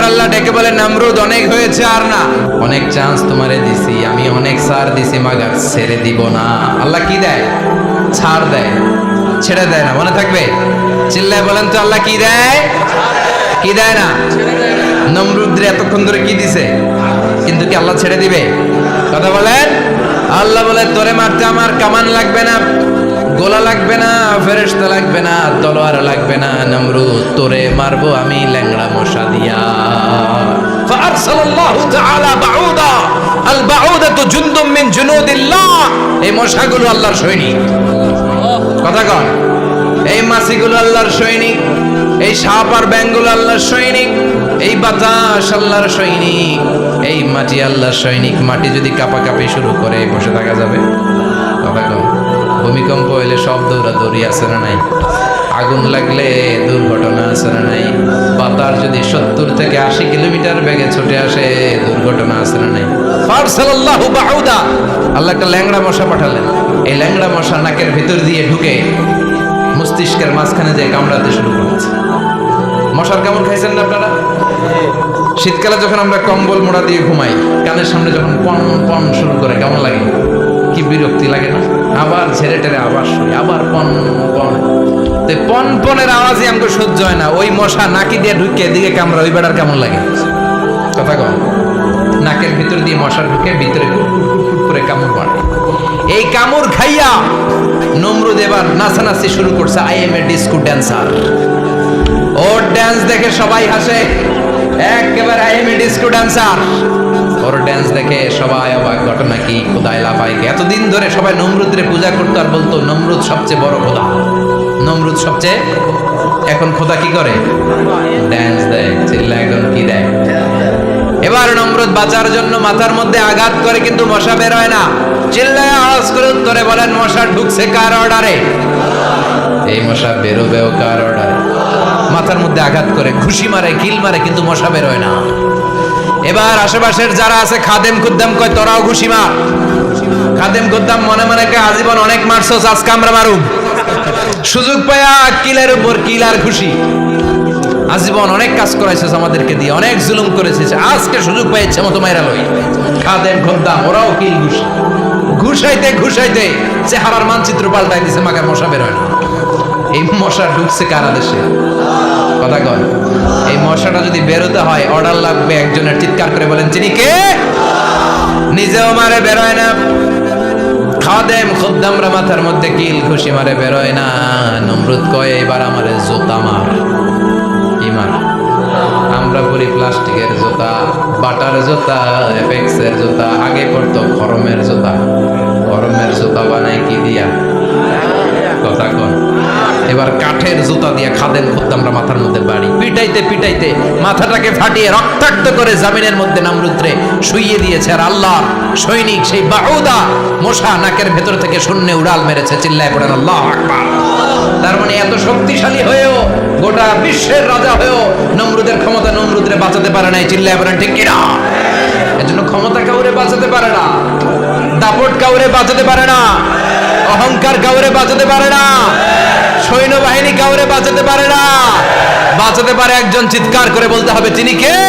আল্লাহ ডেকে বলে নমরুদ অনেক হয়েছে আর না, অনেক চান্স তোমারে দিছি আমি, অনেক ছাড় দিছি মাগার ছেড়ে দিব না। আল্লাহ কি দেয়? ছাড় দেয়, ছেড়ে দেয় না। মনে থাকবে? চিল্লায় বলেন তো আল্লাহ কি দেয়? কি দেয় না? নমরুদরে এতক্ষণ ধরে কি দিছে, কিন্তু কি আল্লাহ ছেড়ে দিবে? কথা বলেন। আল্লাহ বলে তোরে মারতে আমার কামান লাগবে না, গোলা লাগবে না, ফেরেশতা লাগবে না, তলোয়ার লাগবে না, নমরুদ তোরে মারবো আমি ল্যাংড়া মশা দিয়া। ফাআরসালাল্লাহু তাআলা বাউদা, আল বাউদাতু জুনদুম মিন জুনুদিল্লাহ। এই মশাগুলো আল্লাহর সৈনিক। কথা কন। এই মাছিগুলো আল্লাহর সৈনিক, এই সাপ আর ব্যাঙগুলো আল্লাহর সৈনিক, এই বাতাস আল্লাহর সৈনিক, এই মাটি আল্লাহর সৈনিক। মাটি যদি কাঁপাকাঁপি শুরু করে বসে থাকা যাবে? কথা কন। ভূমিকম্প হইলে সব দৌড়াদৌড়ি আছে না নাই? আগুন লাগলে দুর্ঘটনা আছে না নাই? বাতাস যদি 70 থেকে 80 কিলোমিটার বেগে ছুটে আসে দুর্ঘটনা আছে না নাই? ফারসালাল্লাহু বাউদা, আল্লাহ একটা ল্যাংড়া মশা পাঠালেন। এই ল্যাংড়া মশা নাকের ভিতর দিয়ে ঢুকে মস্তিষ্কের মাঝখানে যায় কামড়াতে শুরু করেছে। মশার কামড় খাইছেন না আপনারা? শীতকালে যখন আমরা কম্বল মোড়া দিয়ে ঘুমাই, কানের সামনে যখন পন পন শুরু করে কেমন লাগে? কি বিরক্তি লাগে না? আবার ঝেড়ে টেরে আবার শুই, আবার পন পন। তো পন পনের আওয়াজই আমাকে সহ্য হয় না। ওই মশা নাকি দিয়ে ঢুকে দিকে কামড়া, ওই বেড়ার কেমন লাগে? কথা কম। নাকের ভিতর দিয়ে মশা ঢুকে ভিতরে করে কামড় মারে। এই কামড় খাইয়া নমরুদ এবার নাচানাচি শুরু করছে। I M A disco dancer. Or dance দেখে সবাই হাসে, একেবারে I M A disco dancer. Or dance দেখে সবাই অবাক। ঘটনা কি? খোদাই লাফাই। এতদিন ধরে সবাই নমরুদরে পূজা করতো আর বলতো নমরুদ সবচেয়ে বড় খোদা, নমরুদ সবচেয়ে। এখন খোদা কি করে? ড্যান্স দেয়। চিল্লা এখন কি দেয়? এবার নমরুদ বাঁচার জন্য মাথার মধ্যে আঘাত করে, কিন্তু মশা বের হয় না। চিল্লায় আওয়াজ করে উত্তরে বলেন, মশা ঢুকছে কার অর্ডারে? এই মশা বেরোবেও কার অর্ডারে? মাথার মধ্যে আঘাত করে ঘুষি মারে, কিল মারে, কিন্তু মশা বের হয় না। এবার আশেপাশের যারা আছে খাদেম খুদ্দাম কয় তোরাও ঘুষি মার। খাদেম খুদ্দাম মনে মনে কয় আজীবন অনেক মারছস, আজকে আমরা মারুম। সুযোগ পায়া কিলের উপর কিল আর ঘুষি। আজীবন অনেক কাজ করাইছিস আমাদেরকে দিয়ে, অনেক জুলুম করেছিস, আজকে সুযোগ পাই ইচ্ছে মতো মাইরা লই। খাদেম খুদ্দাম ওরাও কিল ঘুষি। ঘুষাইতে ঘুষাইতে চেহারার মানচিত্র পাল্টাই দিছে, মাকে মশা বের হয় না। এই মশা ঢুকছে কারা দেশে? কথা কয়। এই মশাটা যদি বেরোতে হয় অর্ডার লাগবে একজনের। চিৎকার করে বলেন যিনি কে? নিজেও মারে, বের হয় না। খাদেম খুদ্দামরা মাথার মধ্যে কিল ঘুষি মারে, বের হয় না। নমরুদ কয় এবার আমারে জুতা মার। কি মার? আমরা পরি প্লাস্টিকের জুতা, বাটার জুতা, এপেক্সের জুতা। আগে পড়তো খরমের জুতা। খরমের জুতা বানায় কি দিয়া? কথা কন। এবার কাঠের জুতা দিয়ে খাদেম খুদ্দামরা মাথার মধ্যে বাড়ি। পিটাইতে পিটাইতে মাথাটাকে ফাটিয়ে রক্তাক্ত করে জামিনের মধ্যে নমরুদরে শুইয়ে দিয়েছে। আর আল্লাহর সৈনিক সেই বাউদা মশা নাকের ভেতর থেকে শূন্যে উড়াল মেরেছে। চিল্লায় পড়েন আল্লাহু আকবার। তার মানে এত শক্তিশালী হয়েও, গোটা বিশ্বের রাজা হয়েও নমরুদের ক্ষমতা নমরুদরে বাঁচাতে পারে নাই। চিল্লায় পড়েন ঠিক কিনা? এজন্য ক্ষমতা কাউরে বাঁচাতে পারে না, দাপট কাউরে বাঁচাতে পারে না, অহংকার কাউরে বাঁচাতে পারে না, সৈন্যবাহিনী কাউরে বাঁচাতে পারে না। বাঁচাতে পারে একজন। চিৎকার করে বলতে হবে তিনি কে?